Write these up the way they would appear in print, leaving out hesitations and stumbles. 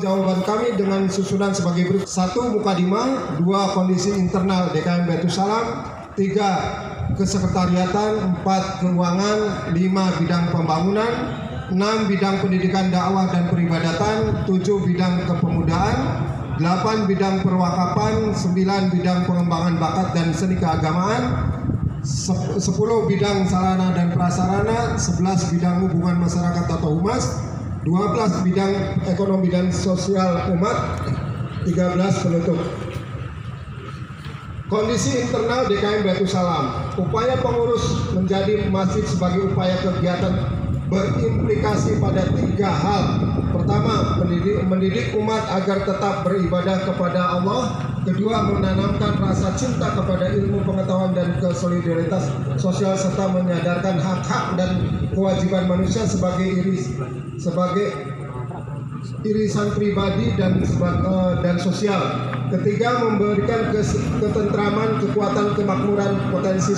Jawaban kami dengan susunan sebagai berikut: 1. Mukadimah, 2. Kondisi internal DKM Baitus Salam, 3. Kesekretariatan, 4. Keuangan, 5. Bidang pembangunan, 6. Bidang pendidikan dakwah dan peribadatan, 7. Bidang kepemudaan, 8. Bidang perwakapan, 9. Bidang pengembangan bakat dan seni keagamaan, 10. Bidang sarana dan prasarana, 11. Bidang hubungan masyarakat atau humas, 12. Bidang ekonomi dan sosial umat, 13. Penutup. Kondisi internal DKM Baitus Salam. Upaya pengurus menjadi masjid sebagai upaya kegiatan berimplikasi pada 3 hal. Pertama, mendidik umat agar tetap beribadah kepada Allah. Kedua, menanamkan rasa cinta kepada ilmu pengetahuan dan kesolidaritas sosial, serta menyadarkan hak-hak dan kewajiban manusia sebagai irisan pribadi dan sosial. Ketiga, memberikan ketentraman, kekuatan, kemakmuran, potensi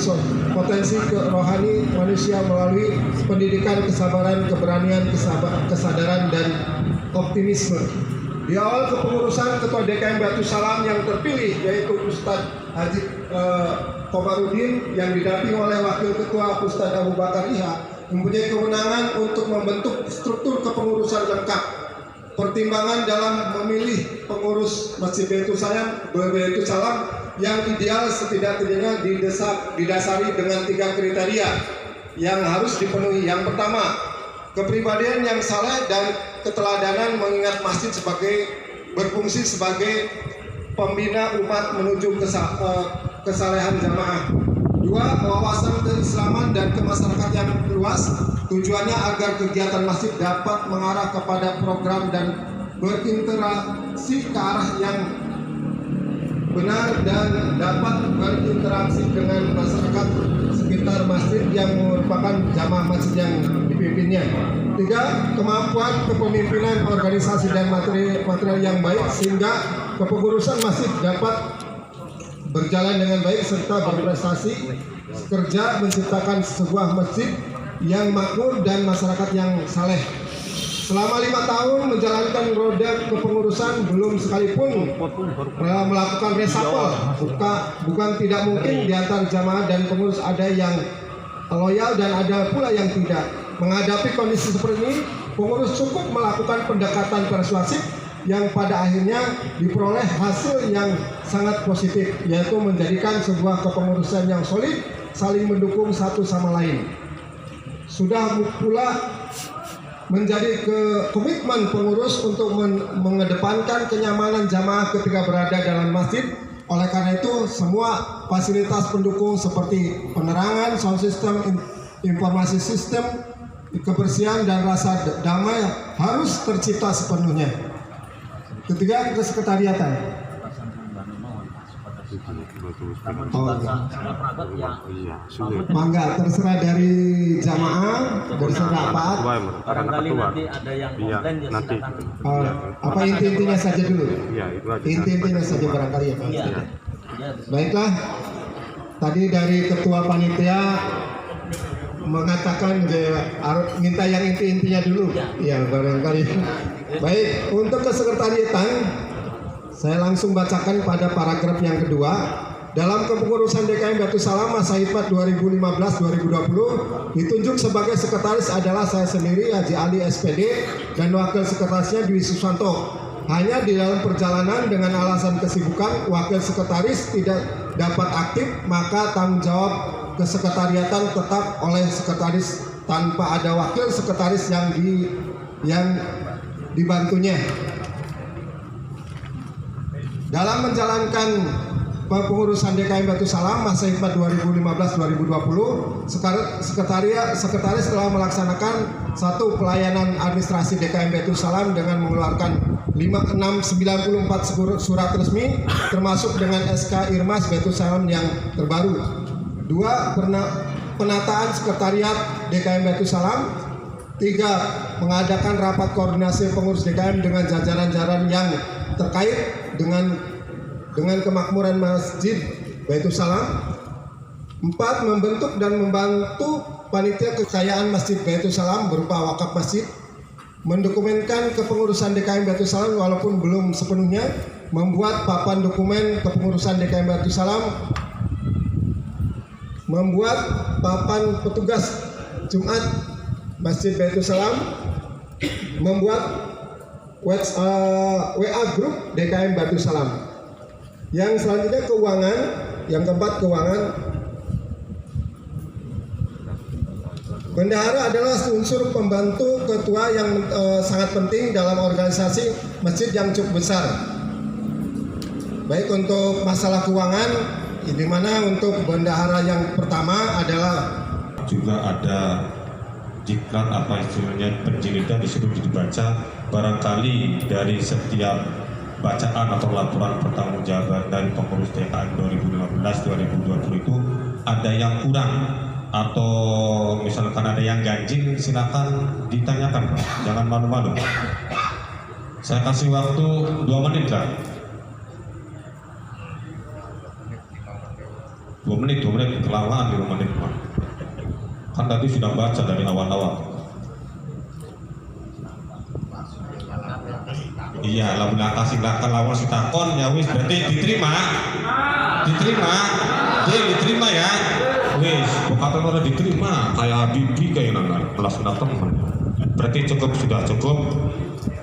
rohani manusia melalui pendidikan, kesabaran, keberanian, kesadaran, dan optimisme. Di awal kepengurusan, Ketua DKM Baitus Salam yang terpilih yaitu Ustadz Haji Komarudin yang didampingi oleh Wakil Ketua Ustadz Abu Bakar Iha mempunyai kewenangan untuk membentuk struktur kepengurusan lengkap. Pertimbangan dalam memilih pengurus Masjid Baitus Salam yang ideal setidak-tidaknya didasari dengan 3 kriteria yang harus dipenuhi. Yang pertama, kepribadian yang saleh dan keteladanan, mengingat masjid berfungsi sebagai pembina umat menuju kesalehan jamaah. 2. Wawasan keislaman dan kemasyarakatan yang luas, tujuannya agar kegiatan masjid dapat mengarah kepada program dan berinteraksi ke arah yang benar dan dapat berinteraksi dengan masyarakat sekitar masjid yang merupakan jamaah masjid yang dipimpinnya. 3. Kemampuan kepemimpinan organisasi dan material yang baik sehingga kepengurusan masjid dapat berjalan dengan baik serta berprestasi kerja menciptakan sebuah masjid yang makmur dan masyarakat yang saleh. Selama 5 tahun menjalankan roda kepengurusan, belum sekalipun melakukan reshuffle. Bukan tidak mungkin di antara jamaah dan pengurus ada yang loyal dan ada pula yang tidak. Menghadapi kondisi seperti ini, pengurus cukup melakukan pendekatan persuasif yang pada akhirnya diperoleh hasil yang sangat positif, yaitu menjadikan sebuah kepengurusan yang solid, saling mendukung satu sama lain. Sudah pula menjadi komitmen pengurus untuk mengedepankan kenyamanan jamaah ketika berada dalam masjid. Oleh karena itu, semua fasilitas pendukung seperti penerangan, sound system, informasi sistem, kebersihan dan rasa damai harus tercipta sepenuhnya. Ketiga, kesekretariatan. Mangga, terserah dari jamaah, dari rapat. Barangkali nanti ada yang komplain ya silakan. Apa inti-intinya saja dulu? Inti-intinya saja barangkali ya Pak. Baiklah, tadi dari Ketua Panitia mengatakan minta yang inti-intinya dulu. Ya barangkali. Baik, untuk kesekretariatan saya langsung bacakan pada paragraf yang kedua. Dalam kepengurusan DKM Baitus Salam masa hikmat 2015-2020 ditunjuk sebagai sekretaris adalah saya sendiri Haji Ali SPD dan wakil sekretarisnya Dwi Susanto. Hanya di dalam perjalanan dengan alasan kesibukan wakil sekretaris tidak dapat aktif, maka tanggung jawab kesekretariatan tetap oleh sekretaris tanpa ada wakil sekretaris yang dibantunya. Dalam menjalankan pengurusan DKM Baitus Salam masa hikmat 2015-2020, sekretaris telah melaksanakan 1. Pelayanan administrasi DKM Baitus Salam dengan mengeluarkan 694 surat resmi, termasuk dengan SK Irmas Baitus Salam yang terbaru. 2. Penataan sekretariat DKM Baitus Salam. 3. Mengadakan rapat koordinasi pengurus DKM dengan jajaran-jajaran yang terkait dengan kemakmuran Masjid Baitus Salam. 4. Membentuk dan membantu panitia kekayaan Masjid Baitus Salam berupa wakaf masjid. mendokumenkan kepengurusan DKM Batu Salam walaupun belum sepenuhnya, membuat papan dokumen kepengurusan DKM Batu Salam, membuat papan petugas Jumat Masjid Batu Salam, membuat WA grup DKM Batu Salam. Yang selanjutnya keuangan, yang keempat keuangan. Bendahara adalah unsur pembantu ketua yang sangat penting dalam organisasi masjid yang cukup besar. Baik untuk masalah keuangan, di mana untuk bendahara yang pertama adalah juga ada diklat apa istilahnya penjilidan disuruh dibaca, barangkali dari setiap bacaan atau laporan pertanggungjawaban dari pengurus DKM 2015-2020 itu ada yang kurang atau misalkan ada yang ganjil, silakan ditanyakan, jangan malu-malu. Saya kasih waktu 2 menit lah. 2 menit, kelamaan 2 menit. Kan tadi sudah baca dari awal-awal. Iya, lamun kasih belakang lawan si takon ya wis berarti diterima ya. Wis, bukan orang diterima kayak Habibie kayak nana kelas teman. Berarti sudah cukup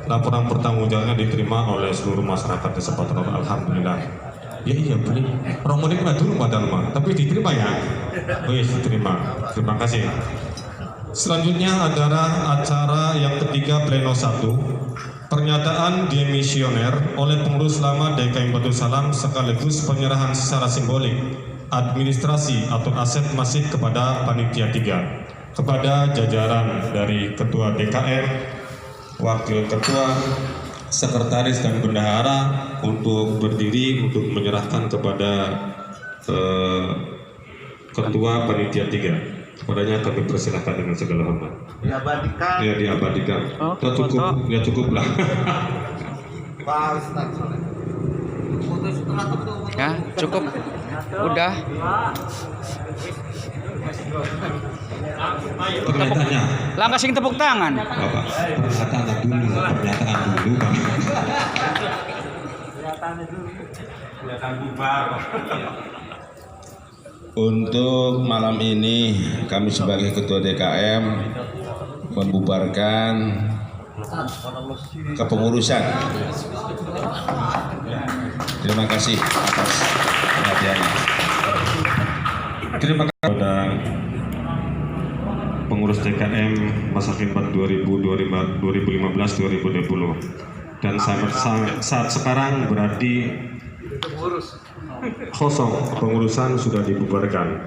laporan pertanggungjawabannya diterima oleh seluruh masyarakat di Sepatron. Alhamdulillah. Ya iya boleh. Romonik mah dulu padahal mah, tapi diterima ya. Wis diterima. Terima kasih. Selanjutnya adalah acara yang ketiga pleno 1. Pernyataan demisioner oleh pengurus lama DKM Batu Salam sekaligus penyerahan secara simbolik administrasi atau aset masjid kepada panitia 3, kepada jajaran dari ketua DKM, wakil ketua, sekretaris dan bendahara untuk berdiri untuk menyerahkan kepada ketua panitia 3. Kepadanya kami persilahkan dengan segala hormat. Diabadikan. Ya diabadikan. Oh, ya cukup lah. Ya cukup. Udah. Pernyataannya. Langkah sing tepuk tangan. Bapak, pernyataan dulu, Pak. Kelihatan bubar. Untuk malam ini kami sebagai ketua DKM membubarkan kepengurusan. Terima kasih atas perhatiannya. Terima kasih kepada pengurus DKM masa khidmat 2015-2020 dan saat sekarang berarti kosong, pengurusan sudah dibubarkan.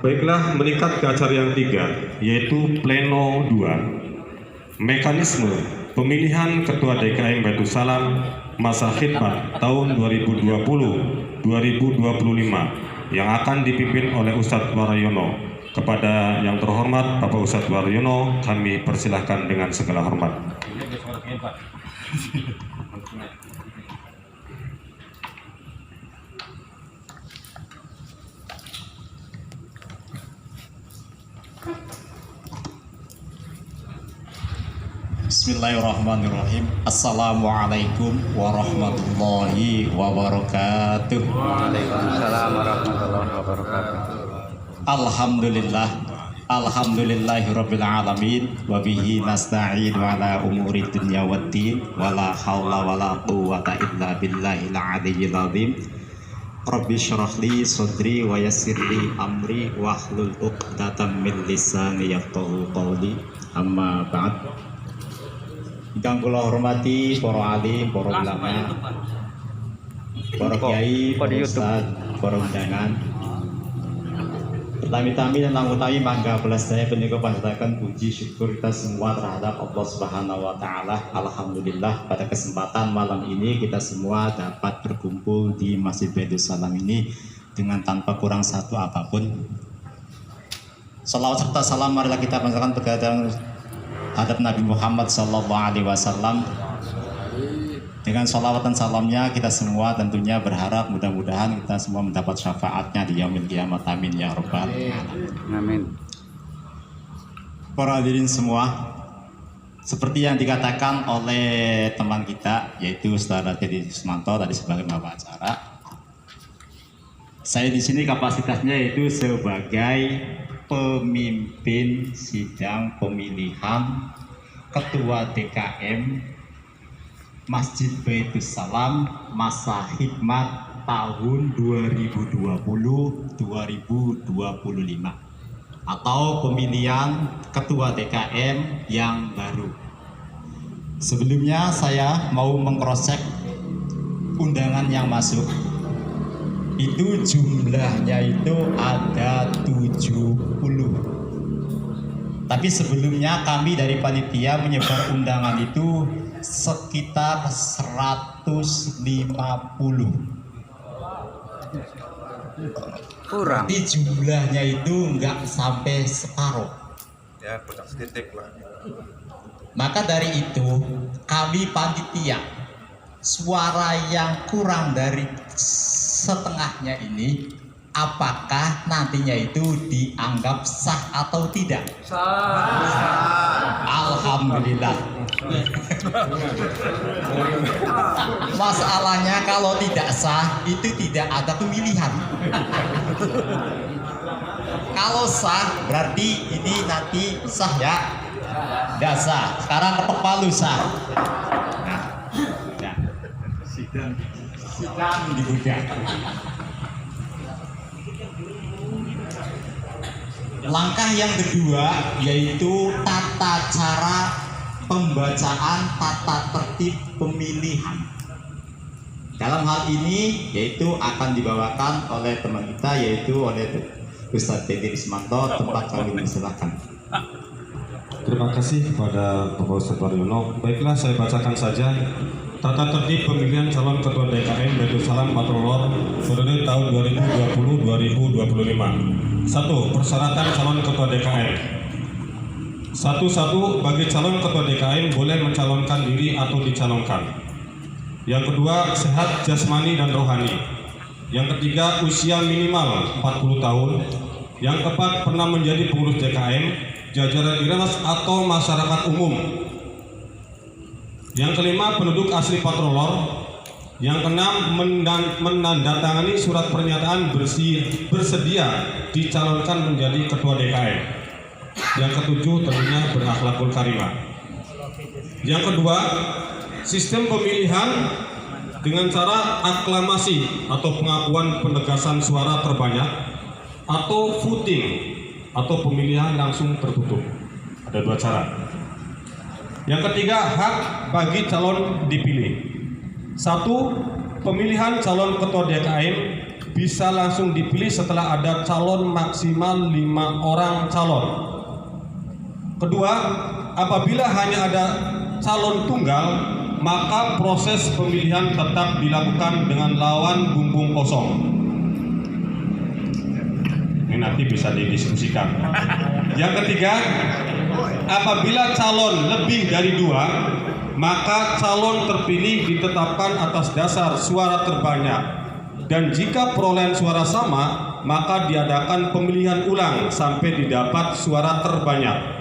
Baiklah, meningkat ke acara yang 3, yaitu pleno 2. Mekanisme pemilihan ketua DKM Batu Salam masa khidmat tahun 2020-2025 yang akan dipimpin oleh Ustadz Waryono. Kepada yang terhormat Bapak Ustadz Waryono, kami persilahkan dengan segala hormat. Bismillahirrahmanirrahim. Assalamualaikum warahmatullahi wabarakatuh. Waalaikumsalam warahmatullahi wabarakatuh. Alhamdulillahirabbil alamin wa bihi nasta'in ala umuri dunya waddin wala haula wala quwwata illa billahil aliyyil azim. Rabbi shrah li sadri wa yassir li amri wahlul 'uqdatam min lisani yafqahu qawli. Amma ba'd. Ingkang kula hormati para alim, para ulama, para kiai, para ustaz, para undangan. Pertami-tami dan langutami mangga belas saya punika panjataken puji syukur kita semua terhadap Allah Subhanahu wa taala. Alhamdulillah pada kesempatan malam ini kita semua dapat berkumpul di Masjid Batu Salam ini dengan tanpa kurang satu apapun. Salawat serta salam marilah kita panjatkan kepada hadap Nabi Muhammad Sallallahu Alaihi Wasallam. Dengan salawat dan salamnya kita semua tentunya berharap mudah-mudahan kita semua mendapat syafaatnya di yaumil kiamat. Amin ya rabbal alamin. Amin. Para hadirin semua, Seperti yang dikatakan oleh teman kita, yaitu Saudara Teddy Sumanto tadi sebagai bapak acara, saya di sini kapasitasnya yaitu sebagai pemimpin sidang pemilihan Ketua DKM Masjid Baitus Salam masa hikmat tahun 2020-2025 atau pemilihan Ketua DKM yang baru. Sebelumnya saya mau mengcross-check undangan yang masuk. Itu jumlahnya itu ada 70. Tapi sebelumnya kami dari panitia menyebar undangan itu sekitar 150. Kurang. Tapi jumlahnya itu nggak sampai separuh. Ya, bekas titik lah. Maka dari itu kami panitia suara yang kurang dari setengahnya ini apakah nantinya itu dianggap sah atau tidak? Sah. Alhamdulillah. Masalahnya kalau tidak sah itu tidak ada pemilihan. Kalau sah berarti ini nanti sah ya. Tidak sah. Sekarang ketok palu sah. Nah. Sidang dibuka. Langkah yang kedua yaitu tata cara pembacaan tata tertib pemilihan. Dalam hal ini yaitu akan dibawakan oleh teman kita yaitu oleh Ustadz Teddy Sumanto, tempat kami diserahkan. Terima kasih kepada Bapak Ustadz Waryono. Baiklah, saya bacakan saja tata tertib pemilihan calon ketua DKM Baitus Salam Patrolor periode tahun 2020-2025. 1. Persyaratan calon ketua DKM. 1. Bagi calon ketua DKM boleh mencalonkan diri atau dicalonkan. Yang kedua, sehat jasmani dan rohani. Yang ketiga, usia minimal 40 tahun. Yang keempat, pernah menjadi pengurus DKM, jajaran IRAS atau masyarakat umum. Yang kelima, penduduk asli Patrolor. Yang keenam, menandatangani surat pernyataan bersedia dicalonkan menjadi ketua DKM. Yang ketujuh, tentunya berakhlakul karimah. Yang kedua, sistem pemilihan dengan cara aklamasi atau pengakuan penegasan suara terbanyak atau voting atau pemilihan langsung tertutup. Ada dua cara. Yang ketiga, hak bagi calon dipilih. 1. Pemilihan calon ketua DKM bisa langsung dipilih setelah ada calon maksimal 5 orang calon. Kedua, apabila hanya ada calon tunggal, maka proses pemilihan tetap dilakukan dengan lawan bumbung kosong. Ini nanti bisa didiskusikan. Yang ketiga, apabila calon lebih dari 2, maka calon terpilih ditetapkan atas dasar suara terbanyak. Dan jika perolehan suara sama, maka diadakan pemilihan ulang sampai didapat suara terbanyak.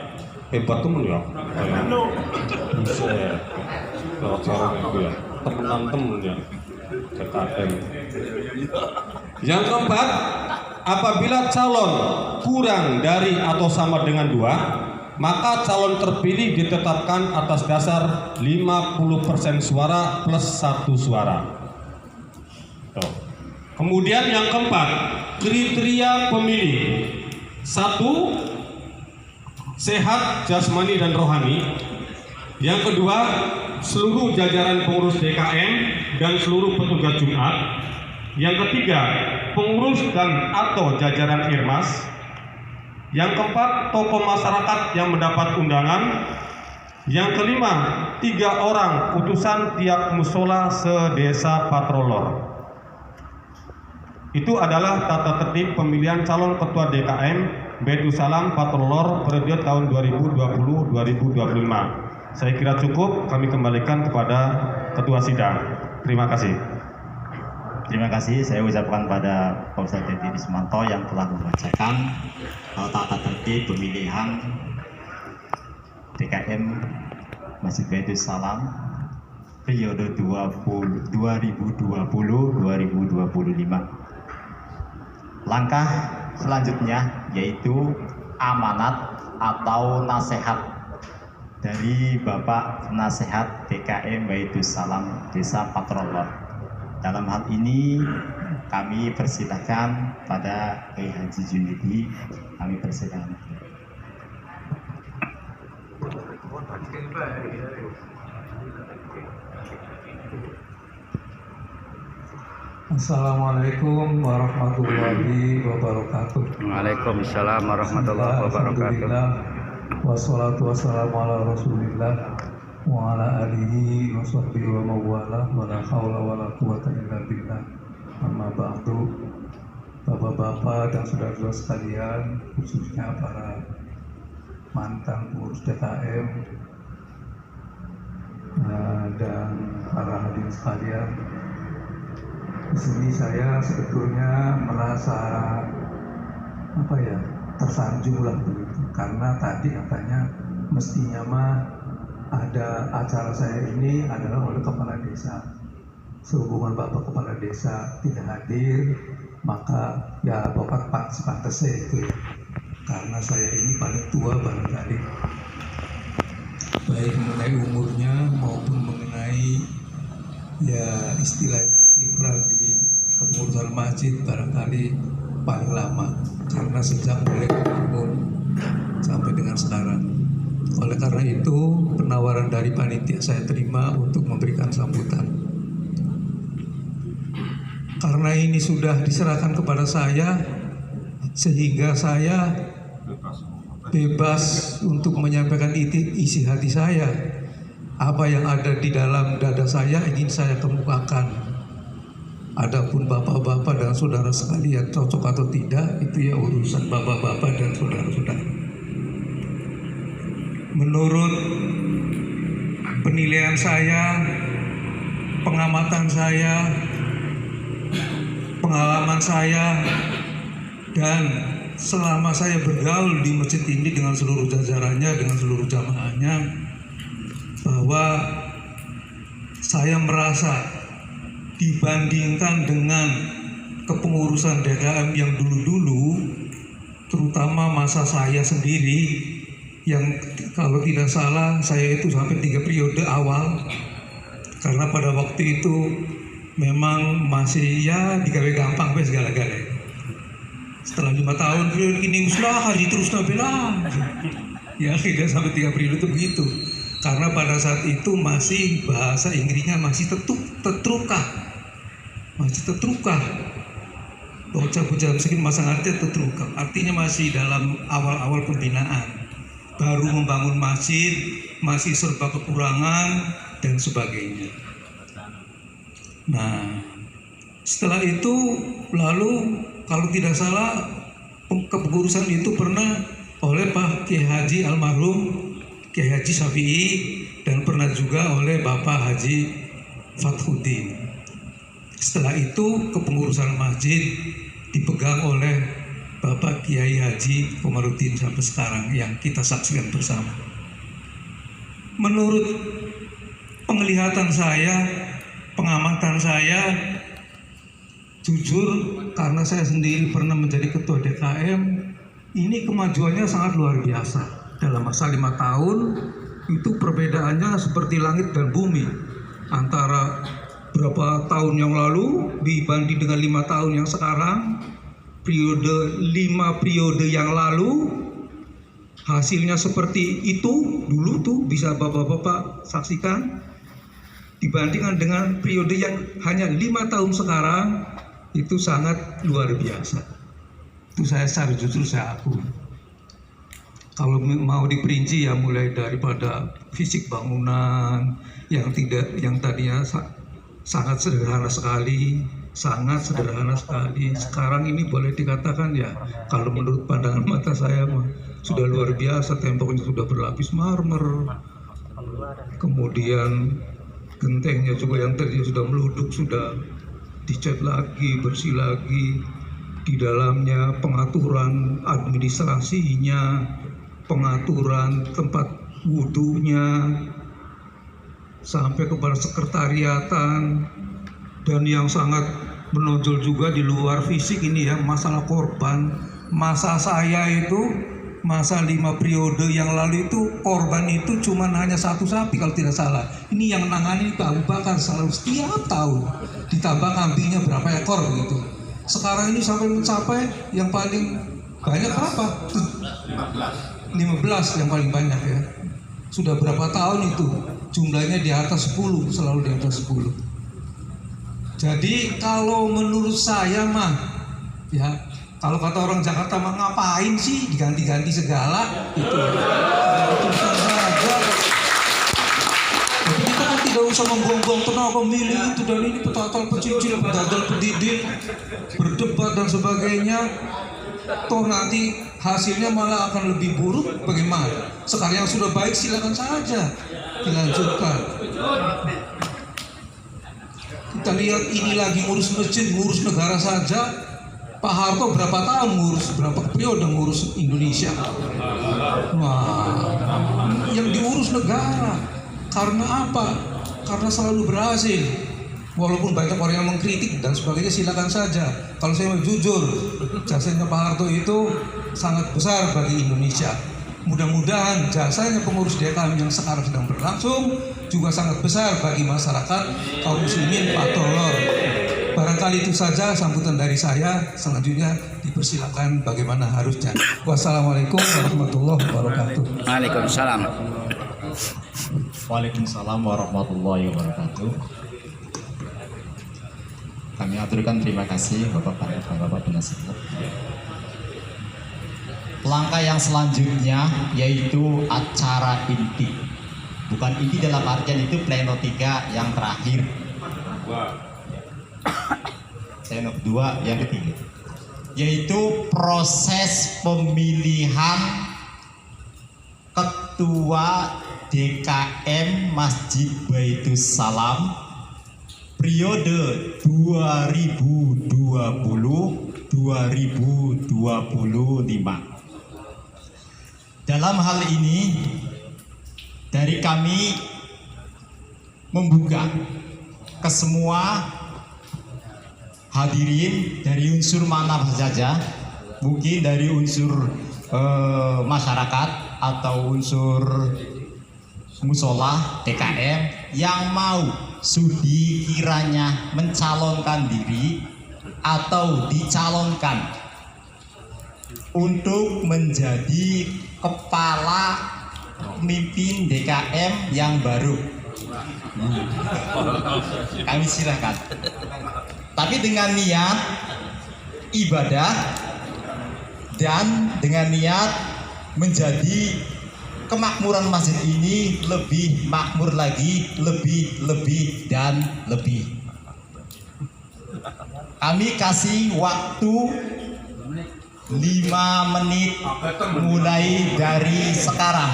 Hebat temen ya. Temen-temen ya. DKM. Yang keempat, apabila calon kurang dari atau sama dengan 2, maka calon terpilih ditetapkan atas dasar 50% suara plus 1 suara. Tuh. Kemudian yang keempat, kriteria pemilih. 1. Sehat jasmani dan rohani. Yang kedua, seluruh jajaran pengurus DKM dan seluruh petugas Jumat. Yang ketiga, pengurus dan atau jajaran Irmas. Yang keempat, tokoh masyarakat yang mendapat undangan. Yang kelima, 3 orang utusan tiap musola sedesa Patrolor. Itu adalah tata tertib pemilihan calon ketua DKM Baitus Salam Patrolor periode tahun 2020-2025. Saya kira cukup, kami kembalikan kepada ketua sidang. Terima kasih. Terima kasih, saya ucapkan pada Pak Ustadz Teddy Sumanto yang telah membacakan tata tertib pemilihan DKM Masjid Baitus Salam periode 2020-2025. Langkah selanjutnya yaitu amanat atau nasihat dari Bapak Nasihat DKM Baitus Salam Desa Patrolor. Dalam hal ini kami persilahkan pada Kiai Haji Junidi, kami persilahkan. Assalamualaikum warahmatullahi wabarakatuh. Waalaikumsalam warahmatullahi wabarakatuh. Wassalatu wassalamu ala rasulillah wa ala alihi wa sahbihi wa mawala wa la hawla wa la quwata illa billah. Amma ba'du. Bapak-bapak dan saudara-saudara sekalian, khususnya para mantan pengurus DKM dan para hadirin sekalian, di sini saya sebetulnya merasa tersanjung lah begitu, karena tadi katanya mestinya mah ada acara saya ini adalah oleh kepala desa. Sehubungan Bapak kepala desa tidak hadir, maka ya Bapak pantas-pantasnya itu ya. Karena saya ini paling tua barangkali, baik mengenai umurnya maupun mengenai ya istilahnya kiprah di kepengurusan masjid barangkali paling lama, karena sejak mulai dibangun sampai dengan sekarang. Oleh karena itu penawaran dari panitia saya terima untuk memberikan sambutan. Karena ini sudah diserahkan kepada saya, sehingga saya bebas untuk menyampaikan isi hati saya. Apa yang ada di dalam dada saya ingin saya kemukakan. Adapun bapak-bapak dan saudara sekalian cocok atau tidak, itu ya urusan bapak-bapak dan saudara-saudara. Menurut penilaian saya, pengamatan saya, pengalaman saya, dan selama saya bergaul di masjid ini dengan seluruh jajarannya, dengan seluruh jamaahnya, bahwa saya merasa dibandingkan dengan kepengurusan DKM yang dulu-dulu, terutama masa saya sendiri, yang kalau tidak salah saya itu sampai 3 periode awal, karena pada waktu itu memang masih ya digawe gampang segala-galanya. Setelah 5 tahun periode ini muslah terus nabela, ya tidak sampai 3 periode itu begitu. Karena pada saat itu masih bahasa Inggrisnya masih tetrukah, bocah-bocah miskin masang arti tetrukah, artinya masih dalam awal-awal pembinaan, baru membangun masjid, masih serba kekurangan dan sebagainya. Nah, setelah itu lalu kalau tidak salah kepengurusan itu pernah oleh Pak Kiai Haji almarhum Kiai Haji Syafi'i, dan pernah juga oleh Bapak Haji Fathuddin. Setelah itu kepengurusan masjid dipegang oleh Bapak Kiai Haji Komarudin sampai sekarang yang kita saksikan bersama. Menurut penglihatan saya, pengamatan saya, jujur karena saya sendiri pernah menjadi ketua DKM, ini kemajuannya sangat luar biasa. Dalam masa 5 tahun itu perbedaannya seperti langit dan bumi, antara berapa tahun yang lalu dibanding dengan 5 tahun yang sekarang. Periode 5 periode yang lalu hasilnya seperti itu dulu tuh, bisa bapak-bapak saksikan, dibandingkan dengan periode yang hanya 5 tahun sekarang, itu sangat luar biasa. Itu saya secara jujur saya akui. Kalau mau diperinci ya mulai daripada fisik bangunan yang tadinya sangat sederhana sekali, sekarang ini boleh dikatakan ya, kalau menurut pandangan mata saya mah sudah luar biasa. Temboknya sudah berlapis marmer, kemudian gentengnya juga yang tadi sudah meluduk sudah dicat lagi, bersih lagi. Di dalamnya pengaturan administrasinya, pengaturan tempat wudhunya, sampai kepada sekretariatan, dan yang sangat menonjol juga di luar fisik ini ya, masalah korban. Masa saya itu, masa 5 periode yang lalu itu, korban itu cuma hanya 1 sapi kalau tidak salah. Ini yang nangani Pak Abu Bakar selalu setiap tahun, ditambah kambingnya berapa ekor gitu. Sekarang ini sampai mencapai yang paling banyak berapa? 15 yang paling banyak ya. Sudah berapa tahun itu, jumlahnya di atas 10, selalu di atas 10. Jadi kalau menurut saya mah, ya kalau kata orang Jakarta mah ngapain sih diganti-ganti segala itu. Teruskan saja. Jadi kita kan tidak usah membuang-buang tenaga milih itu dan ini petatal pecicil, pedadal pendidik, berdebat dan sebagainya. Toh nanti hasilnya malah akan lebih buruk. Bagaimana? Sekarang yang sudah baik silakan saja dilanjutkan. Kita lihat ini lagi ngurus masjid, ngurus negara saja. Pak Harto berapa tahun ngurus, berapa periode ngurus Indonesia? Wah, yang diurus negara. Karena apa? Karena selalu berhasil. Walaupun banyak orang yang mengkritik dan sebagainya, silakan saja. Kalau saya mau jujur, jasanya Pak Harto itu sangat besar bagi Indonesia. Mudah-mudahan jasanya pengurus DKM yang sekarang sedang berlangsung juga sangat besar bagi masyarakat kaum muslimin Pak Tolor. Barangkali itu saja sambutan dari saya. Selanjutnya dipersilakan bagaimana harusnya. Wassalamualaikum warahmatullahi wabarakatuh. Waalaikumsalam. Waalaikumsalam warahmatullahi wabarakatuh. Kami aturkan terima kasih Bapak penasihat. Langkah yang selanjutnya yaitu acara inti. Bukan inti dalam artian itu pleno 3 yang terakhir. Pleno 2 yang ketiga. Yaitu proses pemilihan Ketua DKM Masjid Baitus Salam periode 2020-2025. Dalam hal ini dari kami membuka ke semua hadirin dari unsur mana saja, mungkin dari unsur masyarakat atau unsur musola DKM yang mau sudi kiranya mencalonkan diri atau dicalonkan untuk menjadi kepala pemimpin DKM yang baru. Kami silakan. Tapi dengan niat ibadah dan dengan niat menjadi kemakmuran masjid ini lebih makmur lagi, lebih dan lebih. Kami kasih waktu 5 menit mulai dari sekarang.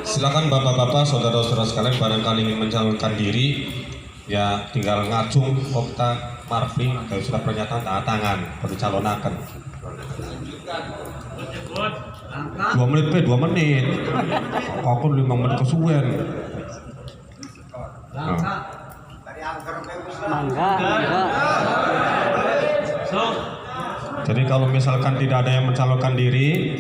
Silakan bapak-bapak, saudara-saudara sekalian, barangkali ingin mencalonkan diri, ya tinggal ngacung Okta Marfling dari surat pernyataan tanda tangan pencalonakan. 2 menit, 2 menit. Aku 5 menit kesuwen. Jadi kalau misalkan tidak ada yang mencalonkan diri,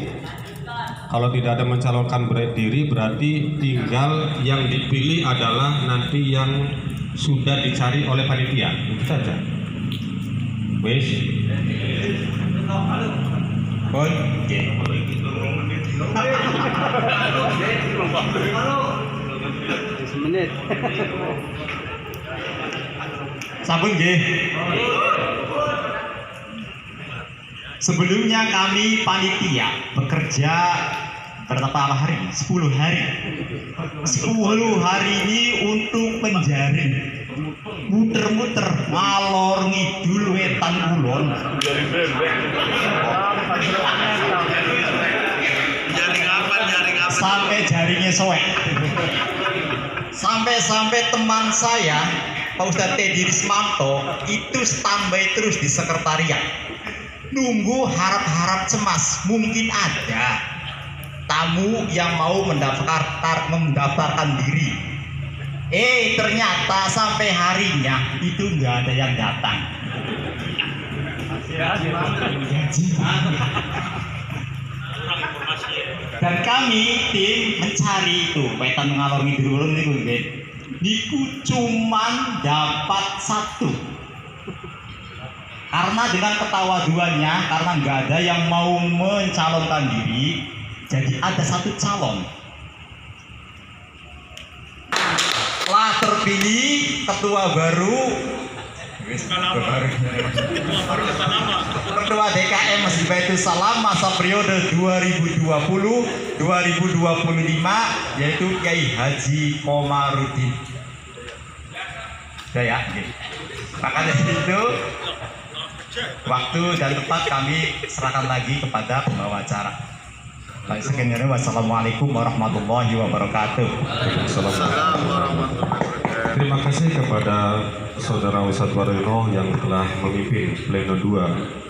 kalau tidak ada mencalonkan diri, berarti tinggal yang dipilih adalah nanti yang sudah dicari oleh panitia. Itu saja. Wes. Pun, Semenit. Sampun nggih. Sebelumnya kami panitia bekerja berapa hari? 10 hari. 10 hari ini untuk menjaring, muter-muter ngalor ngidul wetan kulon. Sampai jaringnya soek. Sampai teman saya Pak Ustadz Teddy Rismanto itu standby terus di sekretariat, nunggu harap-harap cemas mungkin ada tamu yang mau mendaftarkan diri. Ternyata sampai harinya itu nggak ada yang datang. Dan kami tim mencari itu wetan ngalor ngidul niku nggih. Niku cuman dapat 1. Karena dengan ketawaduannya, karena nggak ada yang mau mencalonkan diri, jadi ada 1 calon. Setelah terpilih ketua baru, ketua DKM Masjid Baitul Salam masa periode 2020-2025, yaitu Kiai Haji Komarudin. Ya, maka dari itu waktu dan tempat kami serahkan lagi kepada pembawa acara. Baik, sekian. Wassalamualaikum warahmatullahi wabarakatuh. Terima kasih kepada Saudara Ustadz Waryono yang telah memimpin Pleno 2